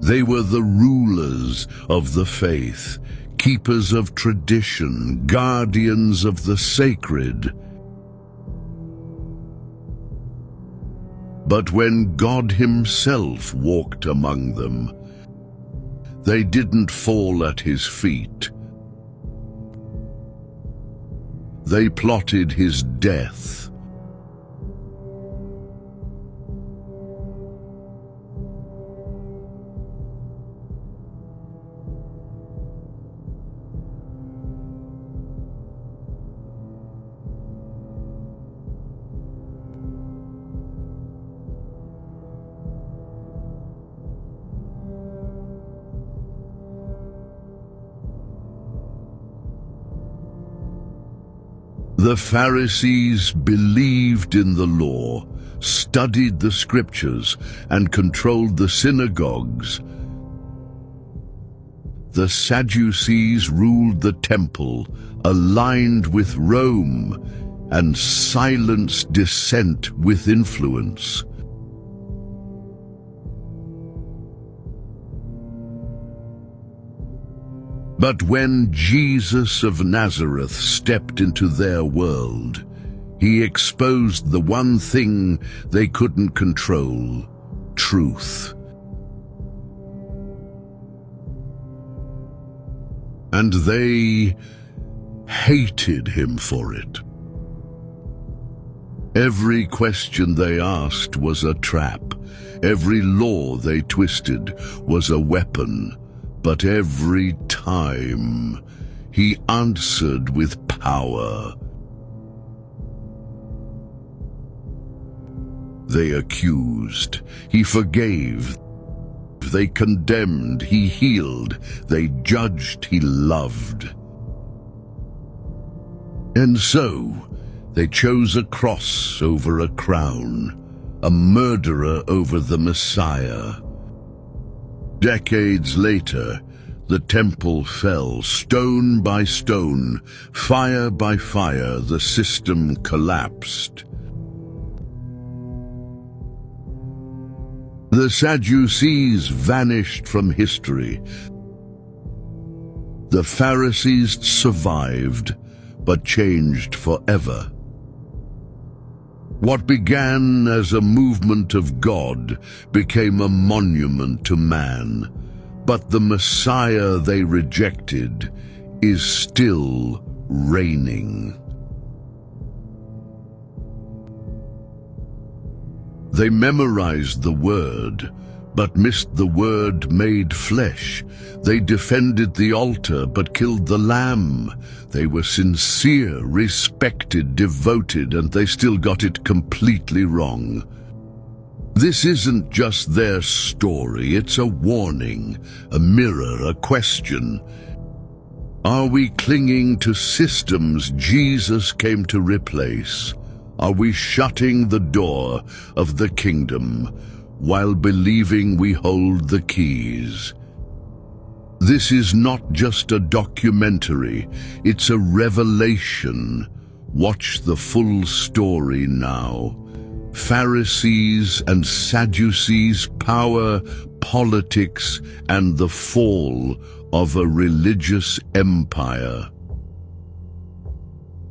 They were the rulers of the faith, keepers of tradition, guardians of the sacred. But when God Himself walked among them, they didn't fall at His feet. They plotted His death. The Pharisees believed in the law, studied the scriptures, and controlled the synagogues. The Sadducees ruled the temple, aligned with Rome, and silenced dissent with influence. But when Jesus of Nazareth stepped into their world, He exposed the one thing they couldn't control: truth. And they hated Him for it. Every question they asked was a trap. Every law they twisted was a weapon. But every time, He answered with power. They accused, He forgave. They condemned, He healed. They judged, He loved. And so, they chose a cross over a crown, a murderer over the Messiah. Decades later, the temple fell, stone by stone, fire by fire, the system collapsed. The Sadducees vanished from history. The Pharisees survived, but changed forever. What began as a movement of God became a monument to man, but the Messiah they rejected is still reigning. They memorized the Word, but missed the Word made flesh. They defended the altar, but killed the Lamb. They were sincere, respected, devoted, and they still got it completely wrong. This isn't just their story, it's a warning, a mirror, a question. Are we clinging to systems Jesus came to replace? Are we shutting the door of the kingdom while believing we hold the keys? This is not just a documentary, it's a revelation. Watch the full story now. Pharisees and Sadducees, power, politics, and the fall of a religious empire.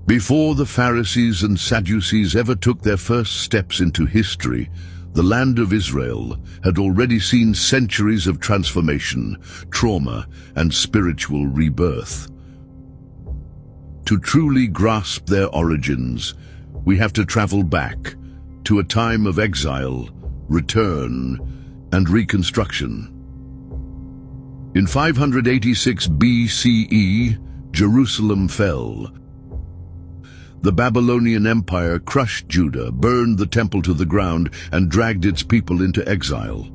Before the Pharisees and Sadducees ever took their first steps into history, the land of Israel had already seen centuries of transformation, trauma, and spiritual rebirth. To truly grasp their origins, we have to travel back to a time of exile, return, and reconstruction. In 586 BCE, Jerusalem fell. The Babylonian Empire crushed Judah, burned the temple to the ground, and dragged its people into exile.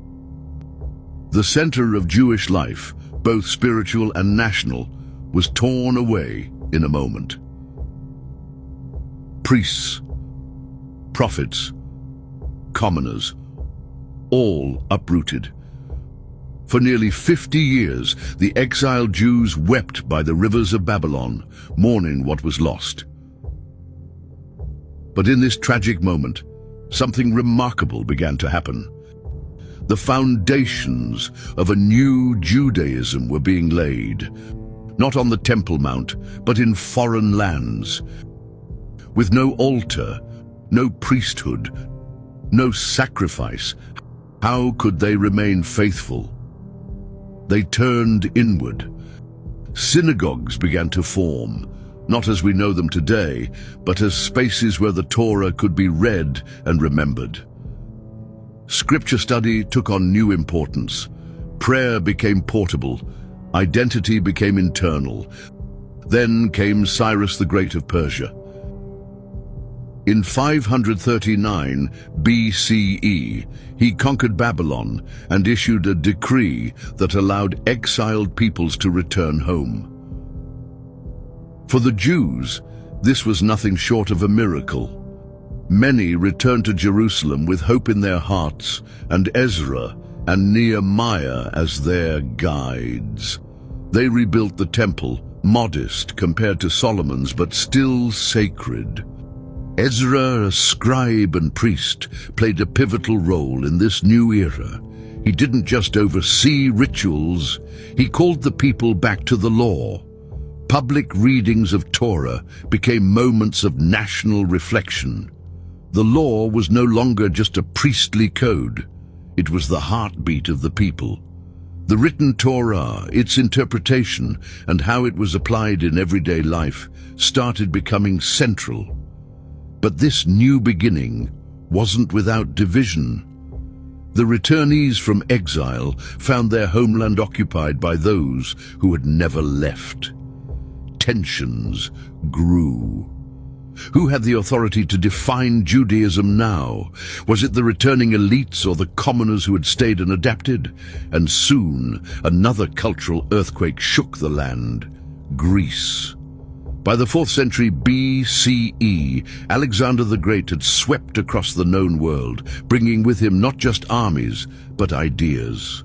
The center of Jewish life, both spiritual and national, was torn away in a moment. Priests, prophets, commoners, all uprooted. For nearly 50 years, the exiled Jews wept by the rivers of Babylon, mourning what was lost. But in this tragic moment, something remarkable began to happen. The foundations of a new Judaism were being laid, not on the Temple Mount, but in foreign lands. With no altar, no priesthood, no sacrifice, how could they remain faithful? They turned inward. Synagogues began to form, not as we know them today, but as spaces where the Torah could be read and remembered. Scripture study took on new importance. Prayer became portable. Identity became internal. Then came Cyrus the Great of Persia. In 539 BCE, he conquered Babylon and issued a decree that allowed exiled peoples to return home. For the Jews, this was nothing short of a miracle. Many returned to Jerusalem with hope in their hearts, and Ezra and Nehemiah as their guides. They rebuilt the temple, modest compared to Solomon's, but still sacred. Ezra, a scribe and priest, played a pivotal role in this new era. He didn't just oversee rituals, he called the people back to the law. Public readings of Torah became moments of national reflection. The law was no longer just a priestly code. It was the heartbeat of the people. The written Torah, its interpretation, and how it was applied in everyday life started becoming central. But this new beginning wasn't without division. The returnees from exile found their homeland occupied by those who had never left. Tensions grew. Who had the authority to define Judaism now? Was it the returning elites or the commoners who had stayed and adapted? And soon, another cultural earthquake shook the land: Greece. By the 4th century BCE, Alexander the Great had swept across the known world, bringing with him not just armies, but ideas.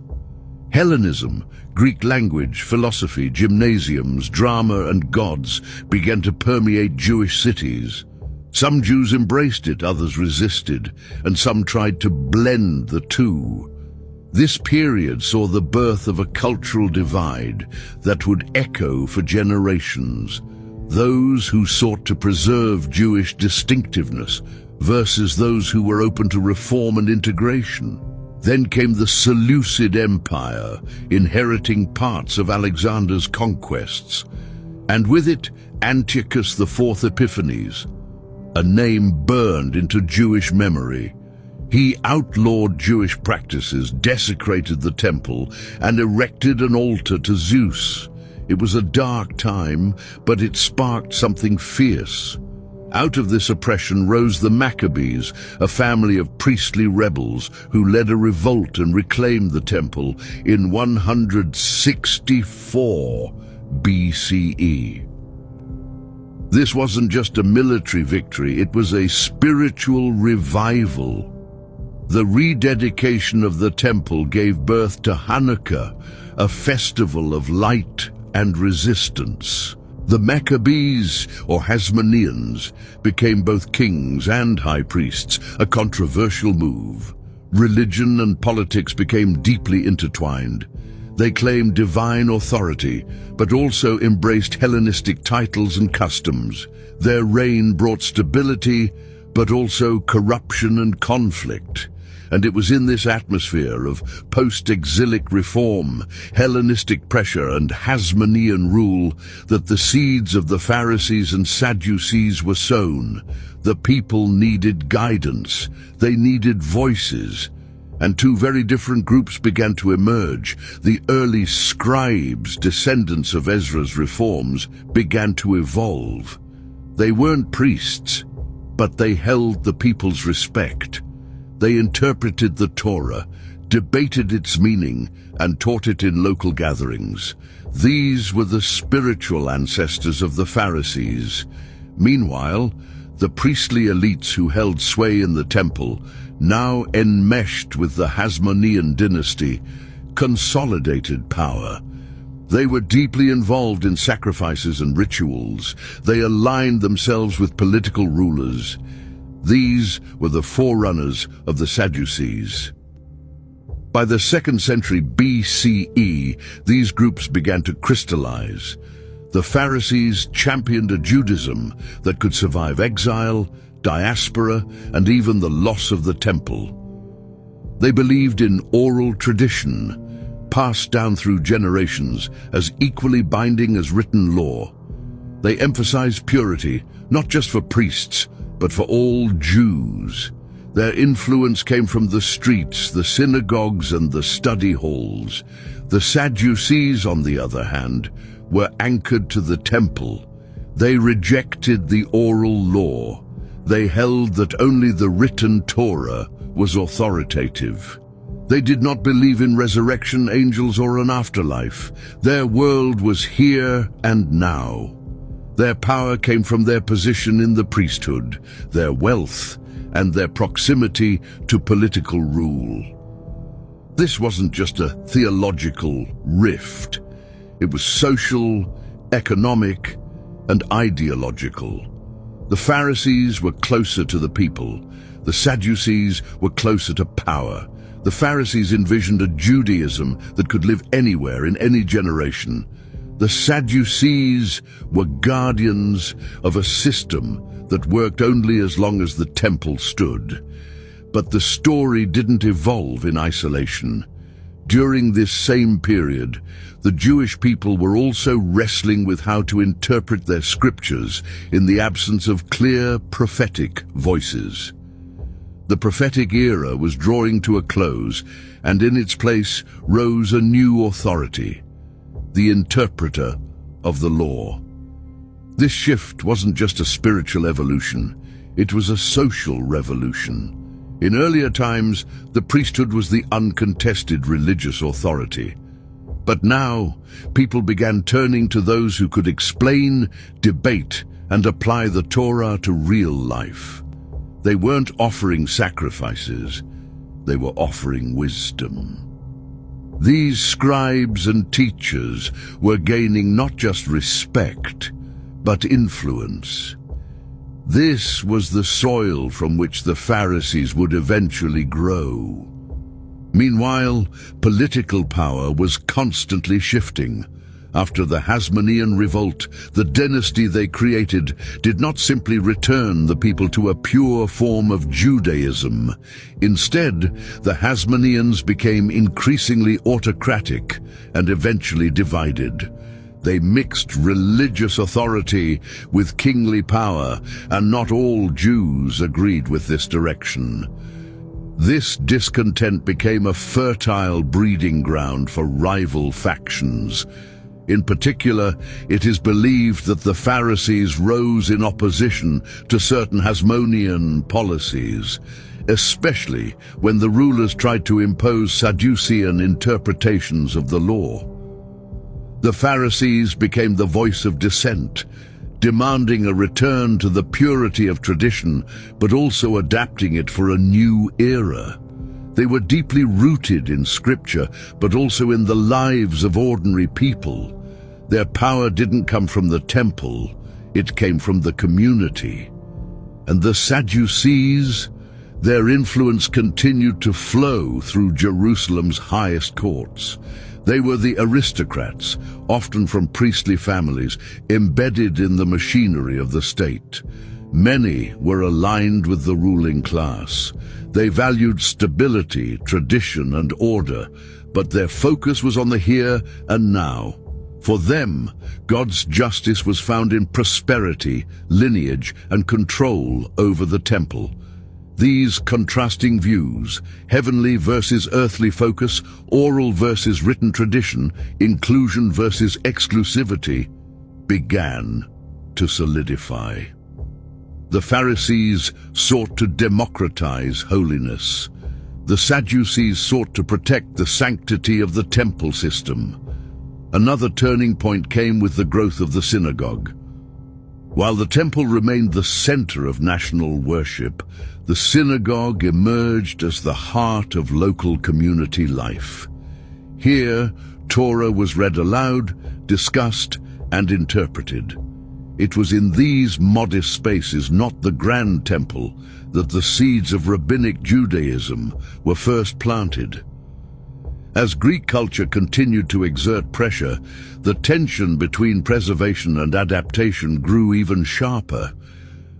Hellenism, Greek language, philosophy, gymnasiums, drama, and gods began to permeate Jewish cities. Some Jews embraced it, others resisted, and some tried to blend the two. This period saw the birth of a cultural divide that would echo for generations. Those who sought to preserve Jewish distinctiveness versus those who were open to reform and integration. Then came the Seleucid Empire, inheriting parts of Alexander's conquests, and with it Antiochus IV Epiphanes, a name burned into Jewish memory. He outlawed Jewish practices, desecrated the temple, and erected an altar to Zeus. It was a dark time, but it sparked something fierce. Out of this oppression rose the Maccabees, a family of priestly rebels who led a revolt and reclaimed the temple in 164 BCE. This wasn't just a military victory, it was a spiritual revival. The rededication of the temple gave birth to Hanukkah, a festival of light and resistance. The Maccabees, or Hasmoneans, became both kings and high priests, a controversial move. Religion and politics became deeply intertwined. They claimed divine authority, but also embraced Hellenistic titles and customs. Their reign brought stability, but also corruption and conflict. And it was in this atmosphere of post-exilic reform, Hellenistic pressure, and Hasmonean rule that the seeds of the Pharisees and Sadducees were sown. The people needed guidance. They needed voices. And two very different groups began to emerge. The early scribes, descendants of Ezra's reforms, began to evolve. They weren't priests, but they held the people's respect. They interpreted the Torah, debated its meaning, and taught it in local gatherings. These were the spiritual ancestors of the Pharisees. Meanwhile, the priestly elites who held sway in the temple, now enmeshed with the Hasmonean dynasty, consolidated power. They were deeply involved in sacrifices and rituals. They aligned themselves with political rulers. These were the forerunners of the Sadducees. By the 2nd century BCE, these groups began to crystallize. The Pharisees championed a Judaism that could survive exile, diaspora, and even the loss of the temple. They believed in oral tradition, passed down through generations as equally binding as written law. They emphasized purity, not just for priests, but for all Jews. Their influence came from the streets, the synagogues, and the study halls. The Sadducees, on the other hand, were anchored to the temple. They rejected the oral law. They held that only the written Torah was authoritative. They did not believe in resurrection, angels, or an afterlife. Their world was here and now. Their power came from their position in the priesthood, their wealth, and their proximity to political rule. This wasn't just a theological rift. It was social, economic, and ideological. The Pharisees were closer to the people. The Sadducees were closer to power. The Pharisees envisioned a Judaism that could live anywhere in any generation. The Sadducees were guardians of a system that worked only as long as the temple stood. But the story didn't evolve in isolation. During this same period, the Jewish people were also wrestling with how to interpret their scriptures in the absence of clear prophetic voices. The prophetic era was drawing to a close, and in its place rose a new authority, the interpreter of the law. This shift wasn't just a spiritual evolution, it was a social revolution. In earlier times, the priesthood was the uncontested religious authority. But now, people began turning to those who could explain, debate, and apply the Torah to real life. They weren't offering sacrifices, they were offering wisdom. These scribes and teachers were gaining not just respect, but influence. This was the soil from which the Pharisees would eventually grow. Meanwhile, political power was constantly shifting. After the Hasmonean revolt, the dynasty they created did not simply return the people to a pure form of Judaism. Instead, the Hasmoneans became increasingly autocratic and eventually divided. They mixed religious authority with kingly power, and not all Jews agreed with this direction. This discontent became a fertile breeding ground for rival factions. In particular, it is believed that the Pharisees rose in opposition to certain Hasmonean policies, especially when the rulers tried to impose Sadducean interpretations of the law. The Pharisees became the voice of dissent, demanding a return to the purity of tradition, but also adapting it for a new era. They were deeply rooted in Scripture, but also in the lives of ordinary people. Their power didn't come from the temple, it came from the community. And the Sadducees, their influence continued to flow through Jerusalem's highest courts. They were the aristocrats, often from priestly families, embedded in the machinery of the state. Many were aligned with the ruling class. They valued stability, tradition, and order, but their focus was on the here and now. For them, God's justice was found in prosperity, lineage, and control over the temple. These contrasting views, heavenly versus earthly focus, oral versus written tradition, inclusion versus exclusivity, began to solidify. The Pharisees sought to democratize holiness. The Sadducees sought to protect the sanctity of the temple system. Another turning point came with the growth of the synagogue. While the temple remained the center of national worship, the synagogue emerged as the heart of local community life. Here, Torah was read aloud, discussed, and interpreted. It was in these modest spaces, not the grand temple, that the seeds of rabbinic Judaism were first planted. As Greek culture continued to exert pressure, the tension between preservation and adaptation grew even sharper.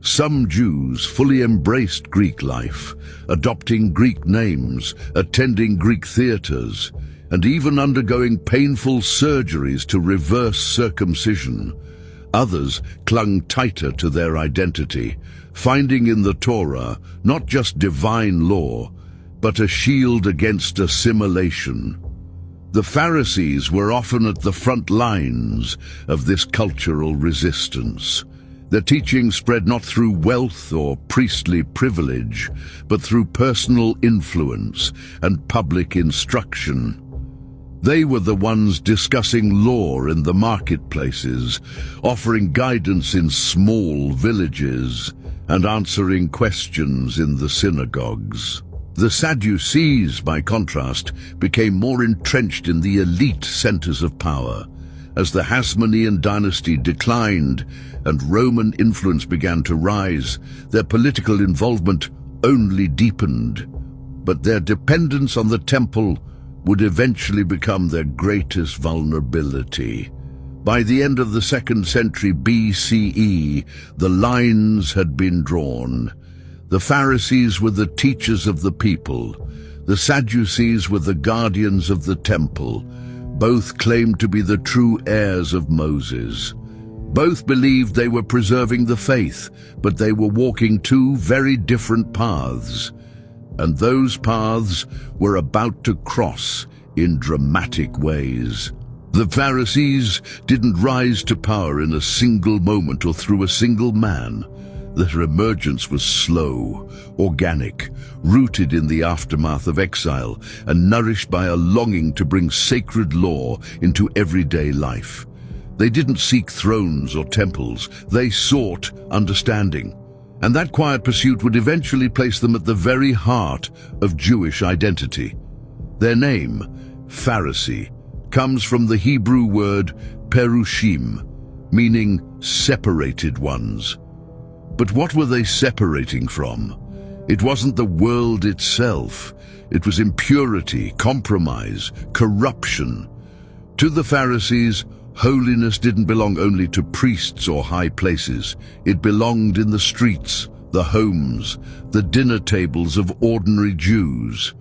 Some Jews fully embraced Greek life, adopting Greek names, attending Greek theaters, and even undergoing painful surgeries to reverse circumcision. Others clung tighter to their identity, finding in the Torah not just divine law, but a shield against assimilation. The Pharisees were often at the front lines of this cultural resistance. Their teaching spread not through wealth or priestly privilege, but through personal influence and public instruction. They were the ones discussing law in the marketplaces, offering guidance in small villages, and answering questions in the synagogues. The Sadducees, by contrast, became more entrenched in the elite centers of power. As the Hasmonean dynasty declined and Roman influence began to rise, their political involvement only deepened. But their dependence on the temple would eventually become their greatest vulnerability. By the end of the 2nd century BCE, the lines had been drawn. The Pharisees were the teachers of the people. The Sadducees were the guardians of the temple. Both claimed to be the true heirs of Moses. Both believed they were preserving the faith, but they were walking two very different paths. And those paths were about to cross in dramatic ways. The Pharisees didn't rise to power in a single moment or through a single man. Their emergence was slow, organic, rooted in the aftermath of exile, and nourished by a longing to bring sacred law into everyday life. They didn't seek thrones or temples, they sought understanding. And that quiet pursuit would eventually place them at the very heart of Jewish identity. Their name, Pharisee, comes from the Hebrew word perushim, meaning separated ones. But what were they separating from? It wasn't the world itself. It was impurity, compromise, corruption. To the Pharisees, holiness didn't belong only to priests or high places. It belonged in the streets, the homes, the dinner tables of ordinary Jews.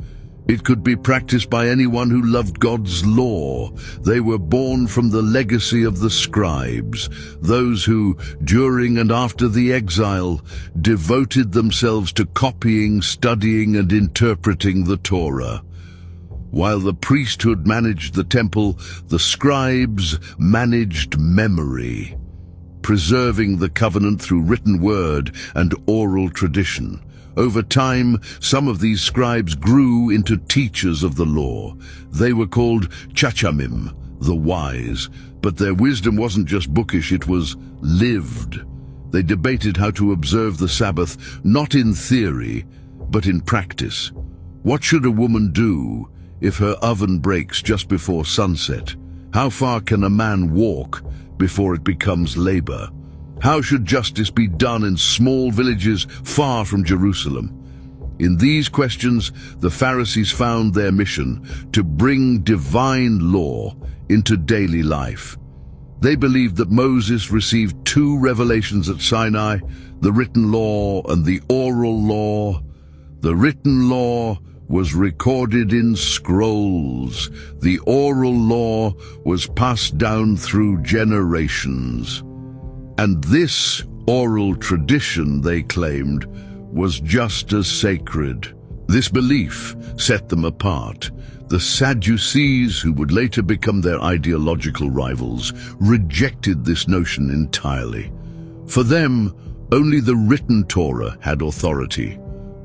It could be practiced by anyone who loved God's law. They were born from the legacy of the scribes, those who, during and after the exile, devoted themselves to copying, studying, and interpreting the Torah. While the priesthood managed the temple, the scribes managed memory, preserving the covenant through written word and oral tradition. Over time, some of these scribes grew into teachers of the law. They were called chachamim, the wise, but their wisdom wasn't just bookish, it was lived. They debated how to observe the Sabbath, not in theory, but in practice. What should a woman do if her oven breaks just before sunset? How far can a man walk before it becomes labor? How should justice be done in small villages far from Jerusalem? In these questions, the Pharisees found their mission to bring divine law into daily life. They believed that Moses received two revelations at Sinai, the written law and the oral law. The written law was recorded in scrolls. The oral law was passed down through generations. And this oral tradition, they claimed, was just as sacred. This belief set them apart. The Sadducees, who would later become their ideological rivals, rejected this notion entirely. For them, only the written Torah had authority.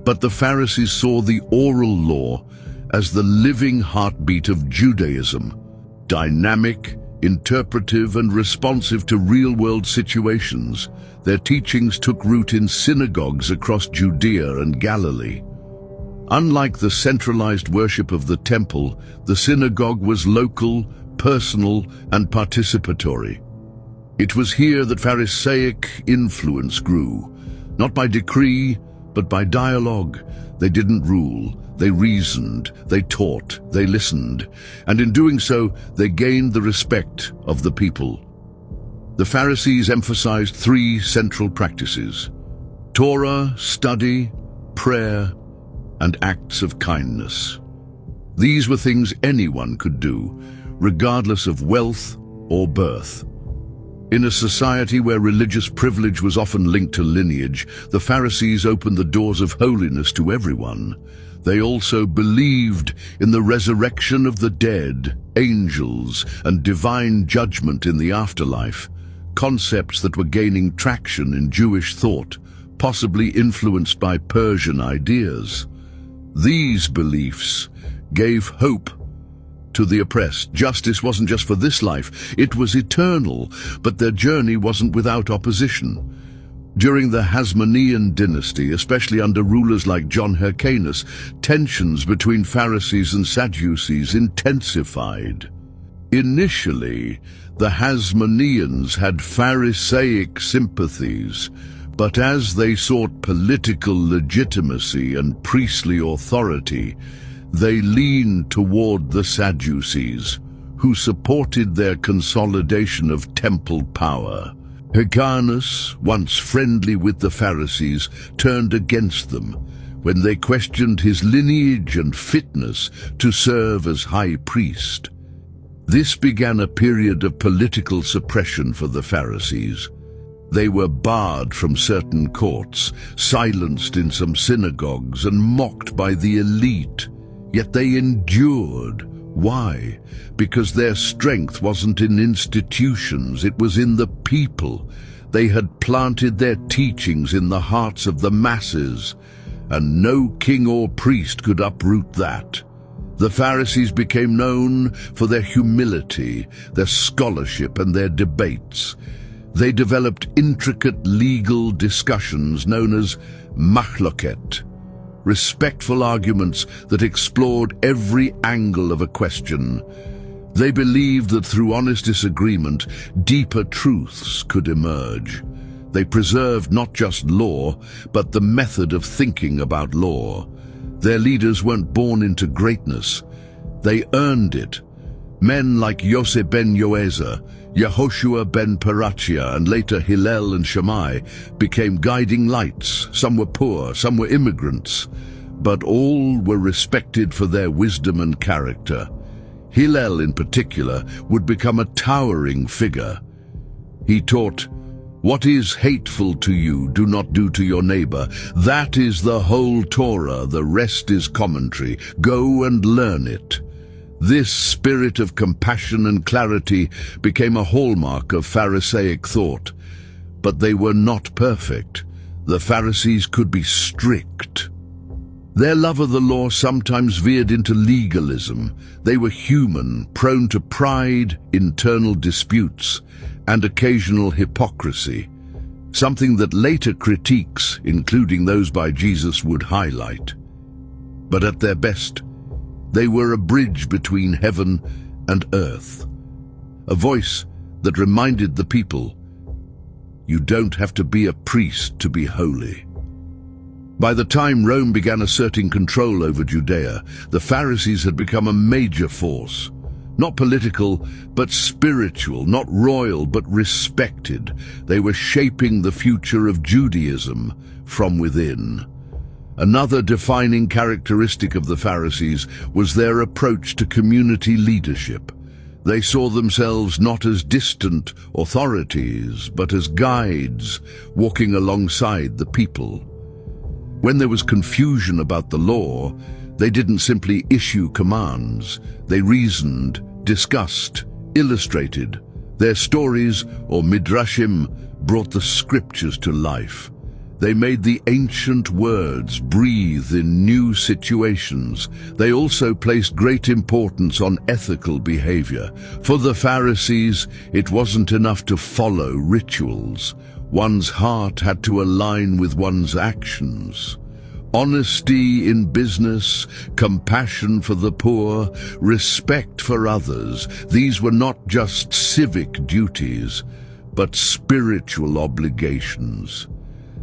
But the Pharisees saw the oral law as the living heartbeat of Judaism, dynamic, interpretive, and responsive to real-world situations. Their teachings took root in synagogues across Judea and Galilee. Unlike the centralized worship of the temple, the synagogue was local, personal, and participatory. It was here that Pharisaic influence grew, not by decree, but by dialogue. They didn't rule, They reasoned, they taught, they listened, and in doing so, they gained the respect of the people. The Pharisees emphasized three central practices: Torah, study, prayer, and acts of kindness. These were things anyone could do, regardless of wealth or birth. In a society where religious privilege was often linked to lineage, the Pharisees opened the doors of holiness to everyone. They also believed in the resurrection of the dead, angels, and divine judgment in the afterlife, concepts that were gaining traction in Jewish thought, possibly influenced by Persian ideas. These beliefs gave hope to the oppressed. Justice wasn't just for this life, it was eternal, but their journey wasn't without opposition. During the Hasmonean dynasty, especially under rulers like John Hyrcanus, tensions between Pharisees and Sadducees intensified. Initially, the Hasmoneans had Pharisaic sympathies, but as they sought political legitimacy and priestly authority, they leaned toward the Sadducees, who supported their consolidation of temple power. Hyrcanus, once friendly with the Pharisees, turned against them when they questioned his lineage and fitness to serve as high priest. This began a period of political suppression for the Pharisees. They were barred from certain courts, silenced in some synagogues, and mocked by the elite. Yet they endured. Why? Because their strength wasn't in institutions, it was in the people. They had planted their teachings in the hearts of the masses, and no king or priest could uproot that. The Pharisees became known for their humility, their scholarship, and their debates. They developed intricate legal discussions known as machloket, respectful arguments that explored every angle of a question. They believed that through honest disagreement, deeper truths could emerge. They preserved not just law, but the method of thinking about law. Their leaders weren't born into greatness. They earned it. Men like Yosef ben Yoezer, Yehoshua ben Parachia, and later Hillel and Shammai became guiding lights. Some were poor, some were immigrants, but all were respected for their wisdom and character. Hillel, in particular, would become a towering figure. He taught, "What is hateful to you, do not do to your neighbor. That is the whole Torah, the rest is commentary. Go and learn it." This spirit of compassion and clarity became a hallmark of Pharisaic thought. But they were not perfect. The Pharisees could be strict. Their love of the law sometimes veered into legalism. They were human, prone to pride, internal disputes, and occasional hypocrisy, something that later critiques, including those by Jesus, would highlight. But at their best, they were a bridge between heaven and earth, a voice that reminded the people, you don't have to be a priest to be holy. By the time Rome began asserting control over Judea, the Pharisees had become a major force. Not political, but spiritual, not royal, but respected. They were shaping the future of Judaism from within. Another defining characteristic of the Pharisees was their approach to community leadership. They saw themselves not as distant authorities, but as guides walking alongside the people. When there was confusion about the law, they didn't simply issue commands. They reasoned, discussed, illustrated. Their stories, or midrashim, brought the scriptures to life. They made the ancient words breathe in new situations. They also placed great importance on ethical behavior. For the Pharisees, it wasn't enough to follow rituals. One's heart had to align with one's actions. Honesty in business, compassion for the poor, respect for others, these were not just civic duties, but spiritual obligations.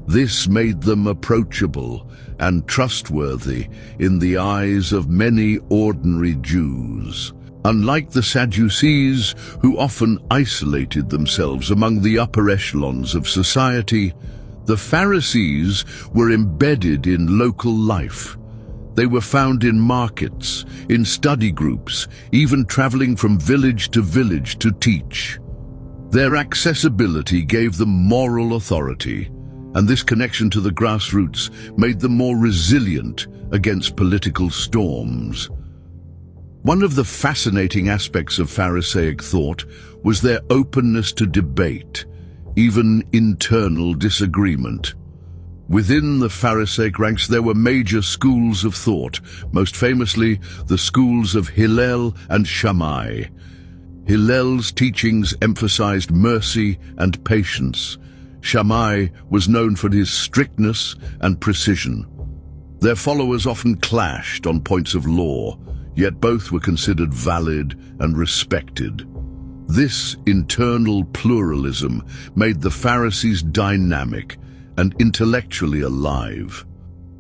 This made them approachable and trustworthy in the eyes of many ordinary Jews. Unlike the Sadducees, who often isolated themselves among the upper echelons of society, the Pharisees were embedded in local life. They were found in markets, in study groups, even traveling from village to village to teach. Their accessibility gave them moral authority, and this connection to the grassroots made them more resilient against political storms. One of the fascinating aspects of Pharisaic thought was their openness to debate, even internal disagreement. Within the Pharisaic ranks there were major schools of thought, most famously the schools of Hillel and Shammai. Hillel's teachings emphasized mercy and patience. Shammai was known for his strictness and precision. Their followers often clashed on points of law, yet both were considered valid and respected. This internal pluralism made the Pharisees dynamic and intellectually alive.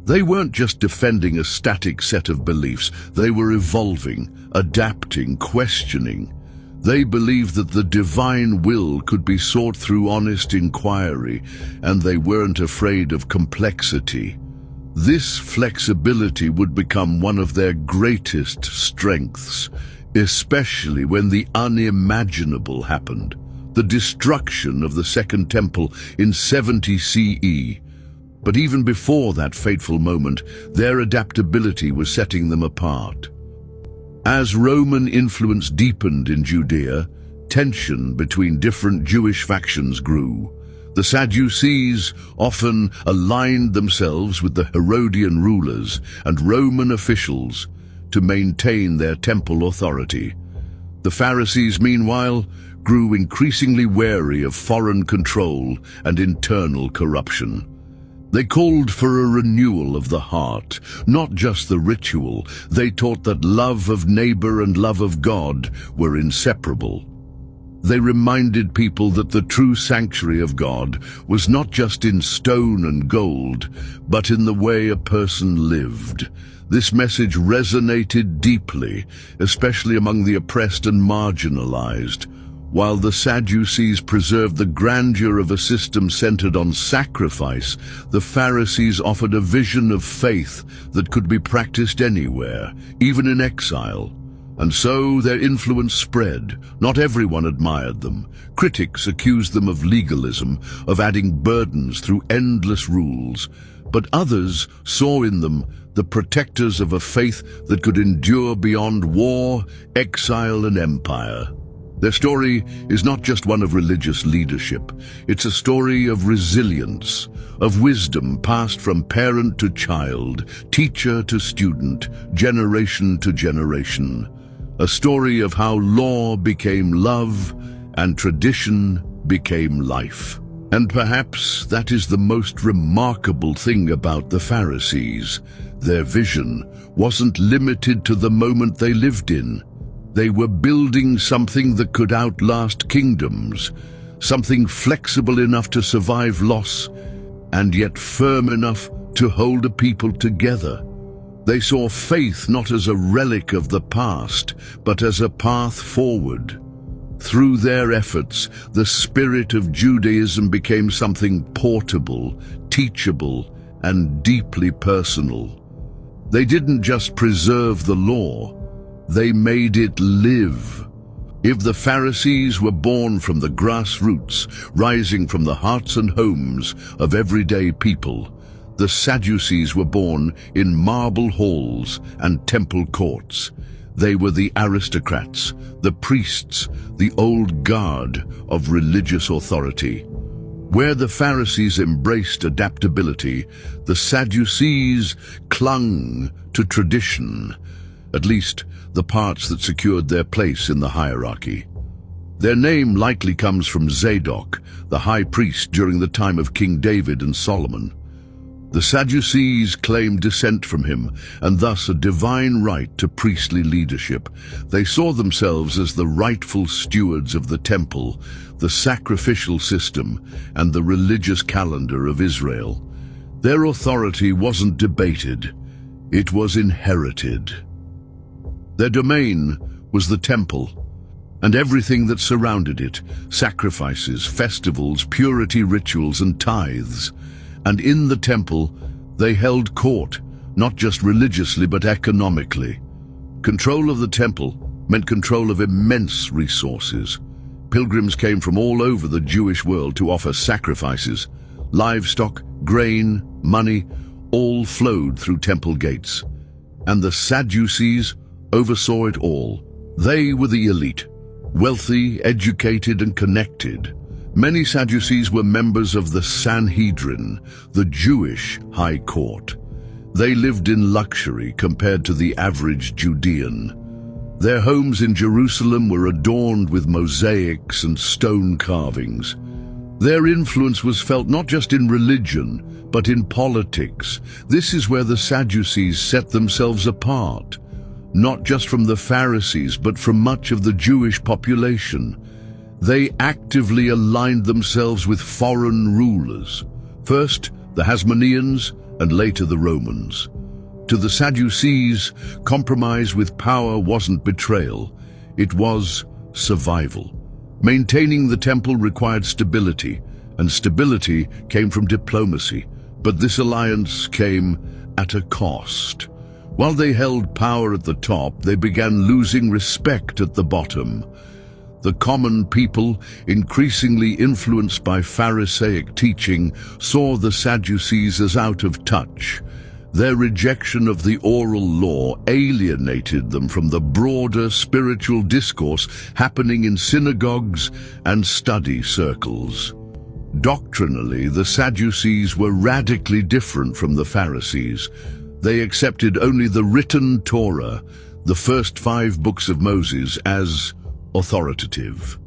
They weren't just defending a static set of beliefs, they were evolving, adapting, questioning. They believed that the divine will could be sought through honest inquiry, and they weren't afraid of complexity. This flexibility would become one of their greatest strengths, especially when the unimaginable happened, the destruction of the Second Temple in 70 CE. But even before that fateful moment, their adaptability was setting them apart. As Roman influence deepened in Judea, tension between different Jewish factions grew. The Sadducees often aligned themselves with the Herodian rulers and Roman officials to maintain their temple authority. The Pharisees, meanwhile, grew increasingly wary of foreign control and internal corruption. They called for a renewal of the heart, not just the ritual. They taught that love of neighbor and love of God were inseparable. They reminded people that the true sanctuary of God was not just in stone and gold, but in the way a person lived. This message resonated deeply, especially among the oppressed and marginalized. While the Sadducees preserved the grandeur of a system centered on sacrifice, the Pharisees offered a vision of faith that could be practiced anywhere, even in exile. And so their influence spread. Not everyone admired them. Critics accused them of legalism, of adding burdens through endless rules. But others saw in them the protectors of a faith that could endure beyond war, exile, and empire. Their story is not just one of religious leadership. It's a story of resilience, of wisdom passed from parent to child, teacher to student, generation to generation. A story of how law became love and tradition became life. And perhaps that is the most remarkable thing about the Pharisees. Their vision wasn't limited to the moment they lived in. They were building something that could outlast kingdoms, something flexible enough to survive loss, and yet firm enough to hold a people together. They saw faith not as a relic of the past, but as a path forward. Through their efforts, the spirit of Judaism became something portable, teachable, and deeply personal. They didn't just preserve the law, they made it live. If the Pharisees were born from the grassroots, rising from the hearts and homes of everyday people, the Sadducees were born in marble halls and temple courts. They were the aristocrats, the priests, the old guard of religious authority. Where the Pharisees embraced adaptability, the Sadducees clung to tradition, at least the parts that secured their place in the hierarchy. Their name likely comes from Zadok, the high priest during the time of King David and Solomon. The Sadducees claimed descent from him, and thus a divine right to priestly leadership. They saw themselves as the rightful stewards of the temple, the sacrificial system, and the religious calendar of Israel. Their authority wasn't debated, it was inherited. Their domain was the temple, and everything that surrounded it: sacrifices, festivals, purity rituals, and tithes. And in the temple, they held court, not just religiously but economically. Control of the temple meant control of immense resources. Pilgrims came from all over the Jewish world to offer sacrifices. Livestock, grain, money, all flowed through temple gates. And the Sadducees oversaw it all. They were the elite, wealthy, educated, and connected. Many Sadducees were members of the Sanhedrin, the Jewish high court. They lived in luxury compared to the average Judean. Their homes in Jerusalem were adorned with mosaics and stone carvings. Their influence was felt not just in religion, but in politics. This is where the Sadducees set themselves apart, not just from the Pharisees, but from much of the Jewish population. They actively aligned themselves with foreign rulers, first the Hasmoneans and later the Romans. To the Sadducees, compromise with power wasn't betrayal, it was survival. Maintaining the temple required stability, and stability came from diplomacy. But this alliance came at a cost. While they held power at the top, they began losing respect at the bottom. The common people, increasingly influenced by Pharisaic teaching, saw the Sadducees as out of touch. Their rejection of the oral law alienated them from the broader spiritual discourse happening in synagogues and study circles. Doctrinally, the Sadducees were radically different from the Pharisees. They accepted only the written Torah, the first 5 books of Moses, as authoritative.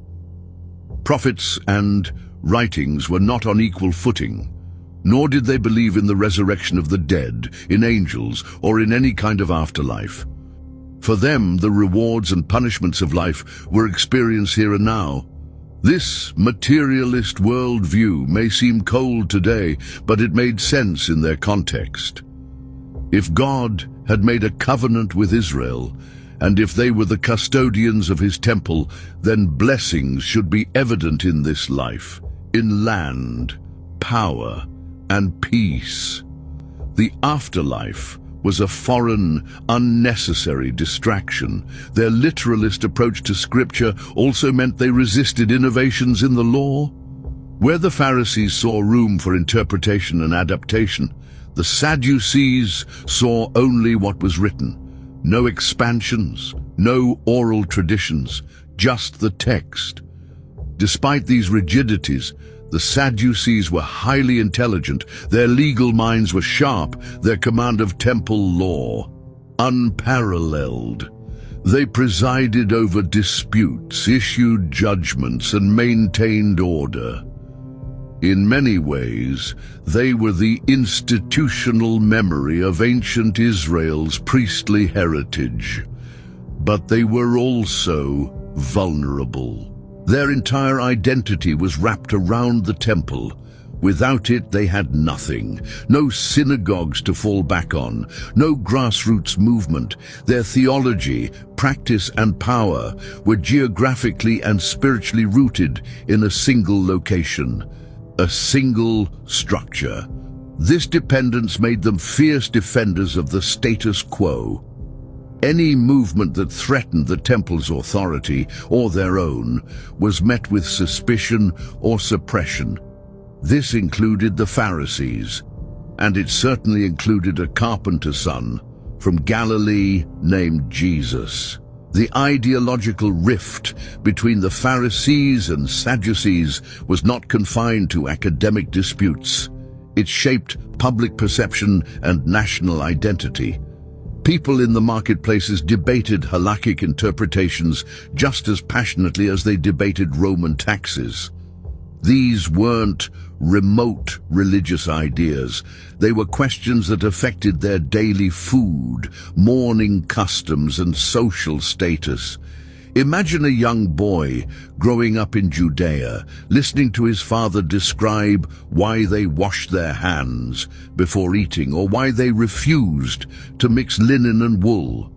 Prophets and writings were not on equal footing, nor did they believe in the resurrection of the dead, in angels, or in any kind of afterlife. For them, the rewards and punishments of life were experienced here and now. This materialist worldview may seem cold today, but it made sense in their context. If God had made a covenant with Israel, and if they were the custodians of his temple, then blessings should be evident in this life, in land, power, and peace. The afterlife was a foreign, unnecessary distraction. Their literalist approach to Scripture also meant they resisted innovations in the law. Where the Pharisees saw room for interpretation and adaptation, the Sadducees saw only what was written. No expansions, no oral traditions, just the text. Despite these rigidities, the Sadducees were highly intelligent, their legal minds were sharp, their command of temple law unparalleled. They presided over disputes, issued judgments, and maintained order. In many ways, they were the institutional memory of ancient Israel's priestly heritage. But they were also vulnerable. Their entire identity was wrapped around the temple. Without it, they had nothing. No synagogues to fall back on, no grassroots movement. Their theology, practice, and power were geographically and spiritually rooted in a single location, a single structure. This dependence made them fierce defenders of the status quo. Any movement that threatened the temple's authority or their own was met with suspicion or suppression. This included the Pharisees, and it certainly included a carpenter's son from Galilee named Jesus. The ideological rift between the Pharisees and Sadducees was not confined to academic disputes. It shaped public perception and national identity. People in the marketplaces debated halakhic interpretations just as passionately as they debated Roman taxes. These weren't remote religious ideas. They were questions that affected their daily food, mourning customs, and social status. Imagine a young boy growing up in Judea, listening to his father describe why they washed their hands before eating, or why they refused to mix linen and wool.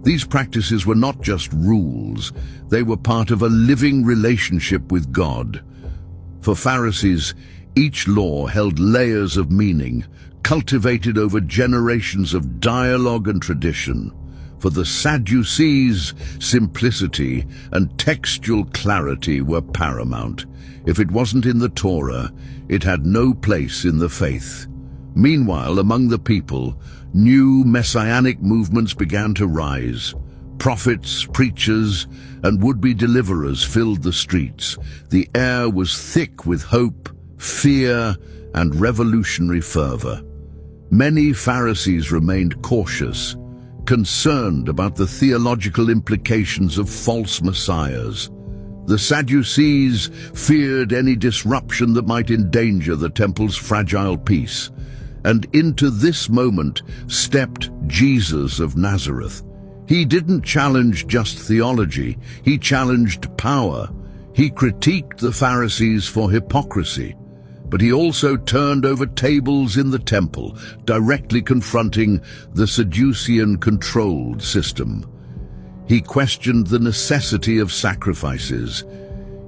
These practices were not just rules, they were part of a living relationship with God. For Pharisees, each law held layers of meaning, cultivated over generations of dialogue and tradition. For the Sadducees, simplicity and textual clarity were paramount. If it wasn't in the Torah, it had no place in the faith. Meanwhile, among the people, new messianic movements began to rise. Prophets, preachers, and would-be deliverers filled the streets. The air was thick with hope, fear, and revolutionary fervor. Many Pharisees remained cautious, concerned about the theological implications of false messiahs. The Sadducees feared any disruption that might endanger the temple's fragile peace. And into this moment stepped Jesus of Nazareth. He didn't challenge just theology, he challenged power. He critiqued the Pharisees for hypocrisy, but he also turned over tables in the temple, directly confronting the Sadducean-controlled system. He questioned the necessity of sacrifices.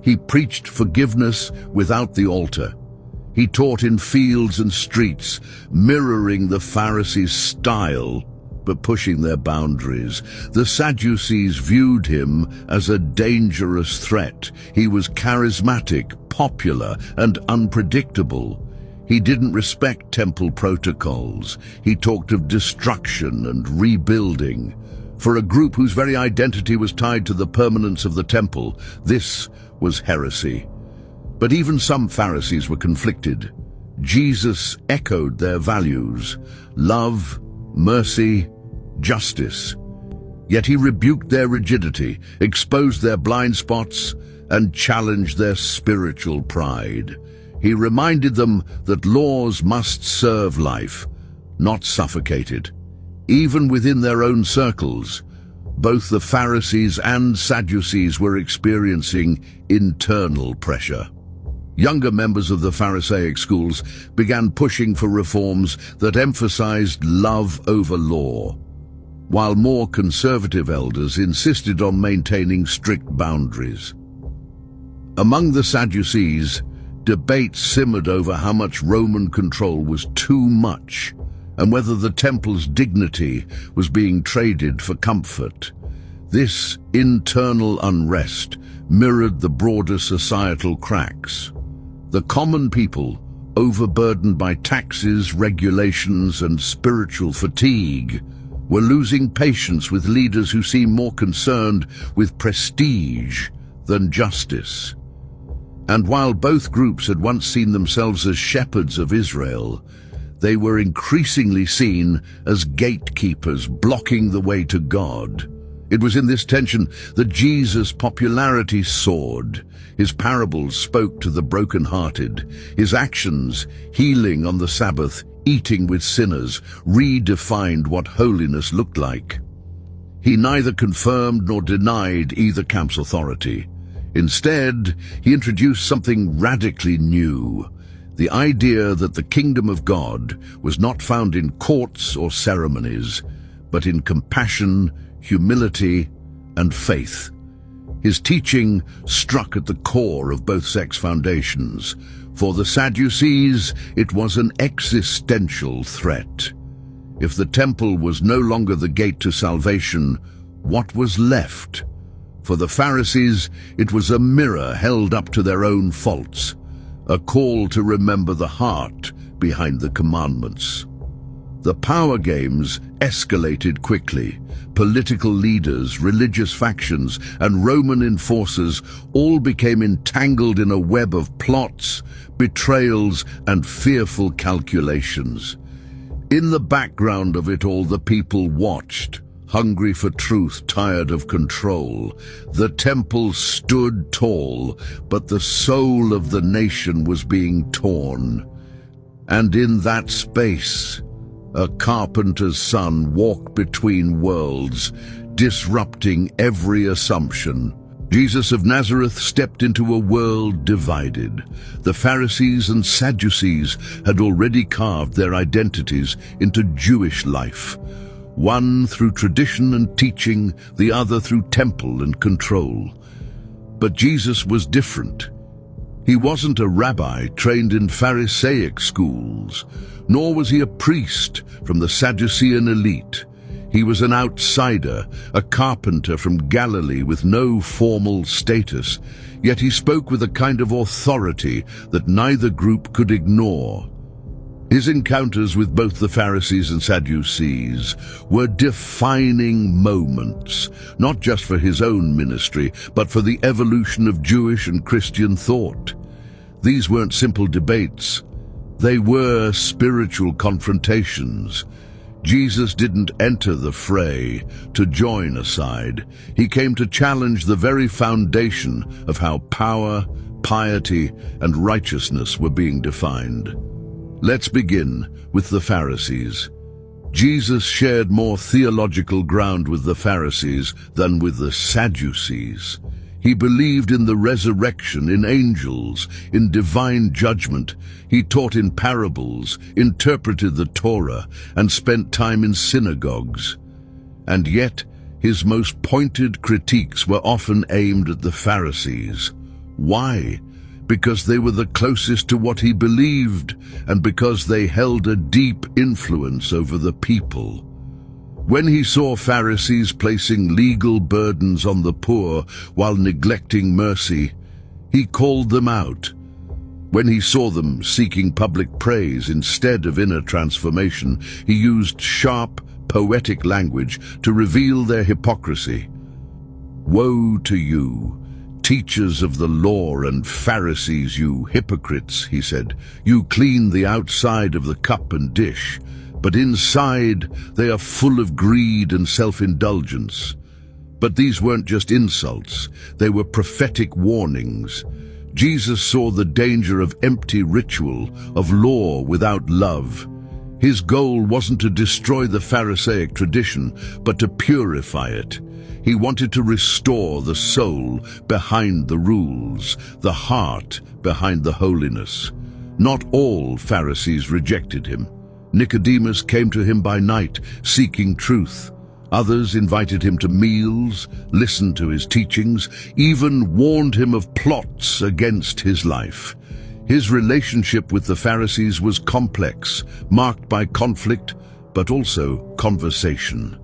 He preached forgiveness without the altar. He taught in fields and streets, mirroring the Pharisees' style, but pushing their boundaries. The Sadducees viewed him as a dangerous threat. He was charismatic, popular, and unpredictable. He didn't respect temple protocols. He talked of destruction and rebuilding. For a group whose very identity was tied to the permanence of the temple, this was heresy. But even some Pharisees were conflicted. Jesus echoed their values: love, mercy, justice. Yet he rebuked their rigidity, exposed their blind spots, and challenged their spiritual pride. He reminded them that laws must serve life, not suffocate it. Even within their own circles, both the Pharisees and Sadducees were experiencing internal pressure. Younger members of the Pharisaic schools began pushing for reforms that emphasized love over law, while more conservative elders insisted on maintaining strict boundaries. Among the Sadducees, debate simmered over how much Roman control was too much and whether the temple's dignity was being traded for comfort. This internal unrest mirrored the broader societal cracks. The common people, overburdened by taxes, regulations, and spiritual fatigue, were losing patience with leaders who seemed more concerned with prestige than justice. And while both groups had once seen themselves as shepherds of Israel, they were increasingly seen as gatekeepers blocking the way to God. It was in this tension that Jesus' popularity soared. His parables spoke to the brokenhearted. His actions, healing on the Sabbath, eating with sinners, redefined what holiness looked like. He neither confirmed nor denied either camp's authority. Instead, he introduced something radically new: the idea that the kingdom of God was not found in courts or ceremonies, but in compassion, humility, and faith. His teaching struck at the core of both sects' foundations. For the Sadducees, it was an existential threat. If the temple was no longer the gate to salvation, what was left? For the Pharisees, it was a mirror held up to their own faults, a call to remember the heart behind the commandments. The power games escalated quickly. Political leaders, religious factions, and Roman enforcers all became entangled in a web of plots, betrayals, and fearful calculations. In the background of it all, the people watched, hungry for truth, tired of control. The temple stood tall, but the soul of the nation was being torn. And in that space, a carpenter's son walked between worlds, disrupting every assumption. Jesus of Nazareth stepped into a world divided. The Pharisees and Sadducees had already carved their identities into Jewish life, one through tradition and teaching, the other through temple and control. But Jesus was different. He wasn't a rabbi trained in Pharisaic schools, nor was he a priest from the Sadducean elite. He was an outsider, a carpenter from Galilee with no formal status, yet he spoke with a kind of authority that neither group could ignore. His encounters with both the Pharisees and Sadducees were defining moments, not just for his own ministry, but for the evolution of Jewish and Christian thought. These weren't simple debates. They were spiritual confrontations. Jesus didn't enter the fray to join a side. He came to challenge the very foundation of how power, piety, and righteousness were being defined. Let's begin with the Pharisees. Jesus shared more theological ground with the Pharisees than with the Sadducees. He believed in the resurrection, in angels, in divine judgment. He taught in parables, interpreted the Torah, and spent time in synagogues. And yet, his most pointed critiques were often aimed at the Pharisees. Why? Because they were the closest to what he believed, and because they held a deep influence over the people. When he saw Pharisees placing legal burdens on the poor while neglecting mercy, he called them out. When he saw them seeking public praise instead of inner transformation, he used sharp, poetic language to reveal their hypocrisy. "Woe to you, teachers of the law and Pharisees, you hypocrites," he said. "You clean the outside of the cup and dish, but inside they are full of greed and self-indulgence." But these weren't just insults, they were prophetic warnings. Jesus saw the danger of empty ritual, of law without love. His goal wasn't to destroy the Pharisaic tradition, but to purify it. He wanted to restore the soul behind the rules, the heart behind the holiness. Not all Pharisees rejected him. Nicodemus came to him by night, seeking truth. Others invited him to meals, listened to his teachings, even warned him of plots against his life. His relationship with the Pharisees was complex, marked by conflict, but also conversation.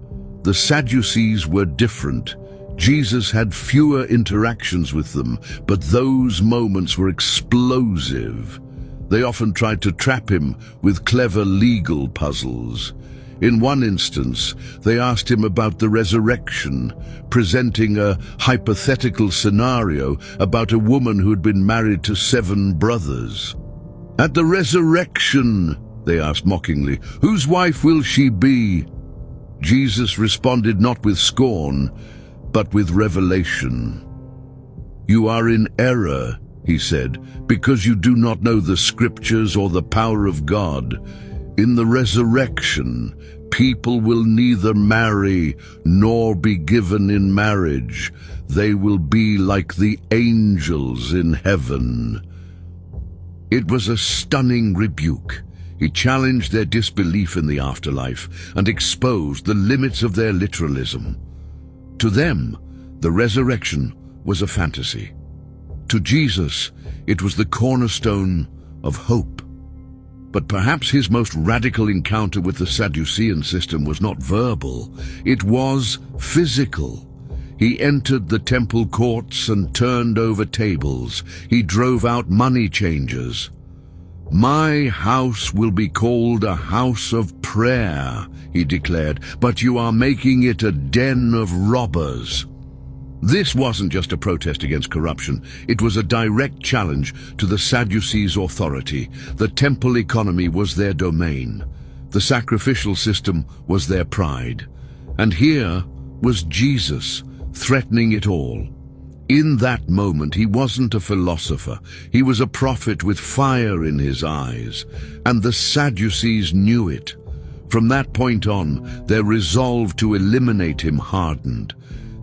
The Sadducees were different. Jesus had fewer interactions with them, but those moments were explosive. They often tried to trap him with clever legal puzzles. In one instance, they asked him about the resurrection, presenting a hypothetical scenario about a woman who had been married to 7 brothers. "At the resurrection," they asked mockingly, "whose wife will she be?" Jesus responded not with scorn, but with revelation. "You are in error," he said, "because you do not know the scriptures or the power of God. In the resurrection, people will neither marry nor be given in marriage. They will be like the angels in heaven." It was a stunning rebuke. He challenged their disbelief in the afterlife and exposed the limits of their literalism. To them, the resurrection was a fantasy. To Jesus, it was the cornerstone of hope. But perhaps his most radical encounter with the Sadducean system was not verbal, it was physical. He entered the temple courts and turned over tables. He drove out money changers. "My house will be called a house of prayer," he declared, "but you are making it a den of robbers." This wasn't just a protest against corruption, it was a direct challenge to the Sadducees' authority. The temple economy was their domain. The sacrificial system was their pride. And here was Jesus threatening it all. In that moment, he wasn't a philosopher. He was a prophet with fire in his eyes, and the Sadducees knew it. From that point on, their resolve to eliminate him hardened.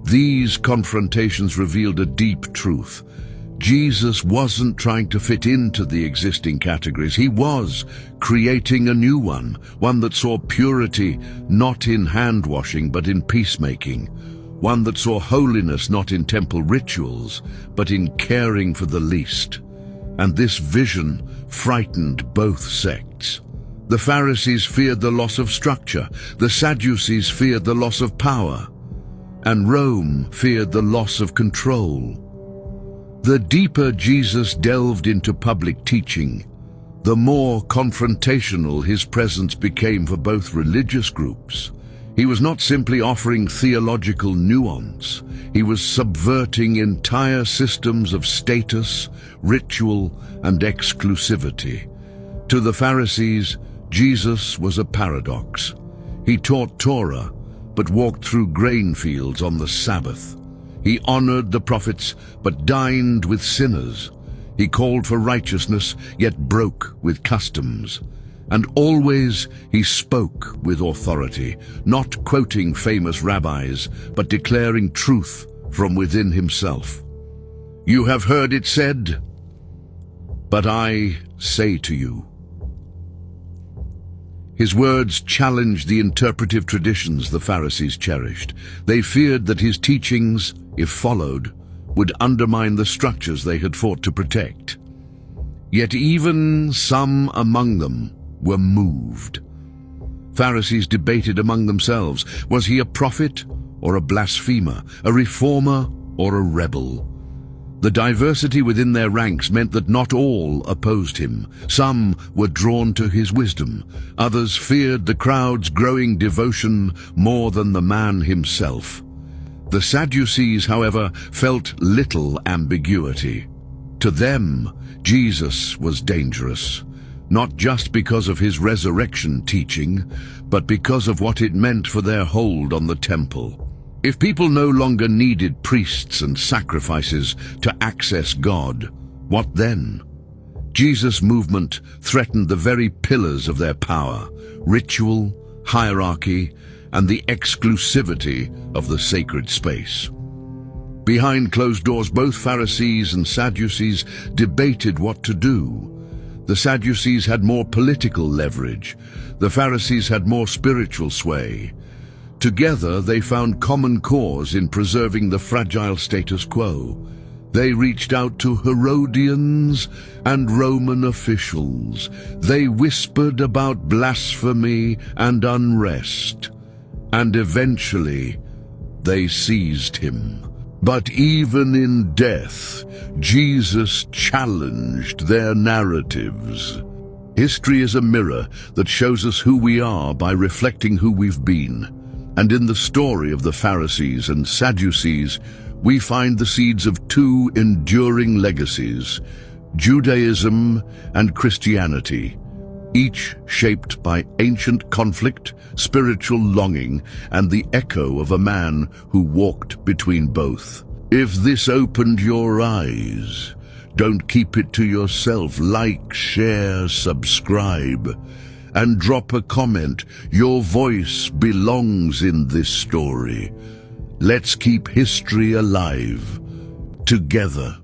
These confrontations revealed a deep truth. Jesus wasn't trying to fit into the existing categories. He was creating a new one that saw purity not in hand-washing but in peacemaking, one that saw holiness not in temple rituals but in caring for the least. And this vision frightened both sects. The Pharisees feared the loss of structure, the Sadducees feared the loss of power, and Rome feared the loss of control. The deeper Jesus delved into public teaching, the more confrontational his presence became for both religious groups. He was not simply offering theological nuance, he was subverting entire systems of status, ritual, and exclusivity. To the Pharisees, Jesus was a paradox. He taught Torah, but walked through grain fields on the Sabbath. He honored the prophets, but dined with sinners. He called for righteousness, yet broke with customs. And always he spoke with authority, not quoting famous rabbis, but declaring truth from within himself. You have heard it said, but I say to you. His words challenged the interpretive traditions the Pharisees cherished. They feared that his teachings, if followed, would undermine the structures they had fought to protect. Yet even some among them were moved. Pharisees debated among themselves. Was he a prophet or a blasphemer, a reformer or a rebel? The diversity within their ranks meant that not all opposed him. Some were drawn to his wisdom. Others feared the crowd's growing devotion more than the man himself. The Sadducees, however, felt little ambiguity. To them, Jesus was dangerous, not just because of his resurrection teaching, but because of what it meant for their hold on the temple. If people no longer needed priests and sacrifices to access God, what then? Jesus' movement threatened the very pillars of their power: ritual, hierarchy, and the exclusivity of the sacred space. Behind closed doors, both Pharisees and Sadducees debated what to do. The Sadducees had more political leverage. The Pharisees had more spiritual sway. Together, they found common cause in preserving the fragile status quo. They reached out to Herodians and Roman officials. They whispered about blasphemy and unrest. And eventually, they seized him. But even in death, Jesus challenged their narratives. History is a mirror that shows us who we are by reflecting who we've been. And in the story of the Pharisees and Sadducees, we find the seeds of two enduring legacies: Judaism and Christianity, each shaped by ancient conflict, spiritual longing, and the echo of a man who walked between both. If this opened your eyes, don't keep it to yourself. Like, share, subscribe, and drop a comment. Your voice belongs in this story. Let's keep history alive together.